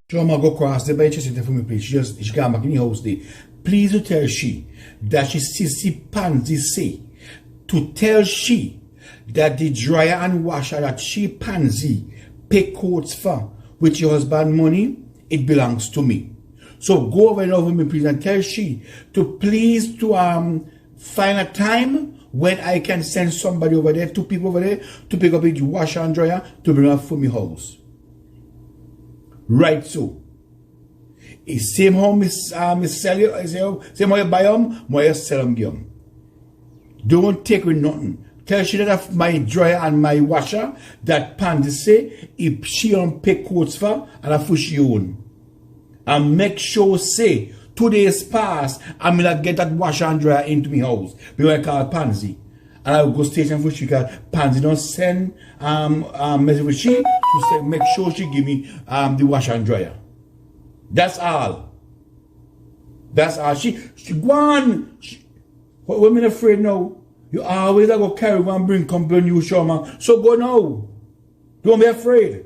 Shoma go cross the by Jacintha for me, please. She got back in the house there. Please to tell she that she sees the pansy say to tell she that the dryer and washer that she pansy pay coats for with your husband money, it belongs to me. So go over and over me, please, and tell she to please to find a time when I can send somebody over there, 2 people over there, to pick up the washer and dryer to bring up for me house. Right so. It's same how me sell you, same how you buy them, how you sell them give them. Don't take with nothing. Tell she that my dryer and my washer, that Pandy say, if she don't pay coats for, and I push you on. And make sure say, 2 days pass, I'm gonna get that washer and dryer into my house. Because I call Pansy. And I will go station for she because Pansy don't send message with she to say, make sure she give me the washer and dryer. That's all. That's all. She go on. What women afraid now? You always go carry one bring complain you show man. So go now. Don't be afraid.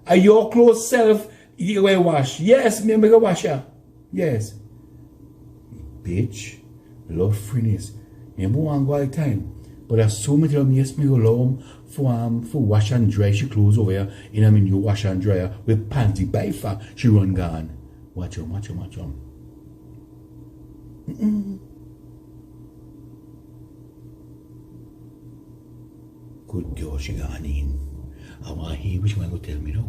Are your clothes self you wear wash? Yes, me make a washer. Yes. Bitch, love freeness. You won't go all the time. But there's so many of them, yes, me go allow for wash and dry. She clothes over here in a new wash and dryer with panty by far. She run gone. Watch on, watch on, watch on. Good girl, she gone in. I want to hear which one go tell me now.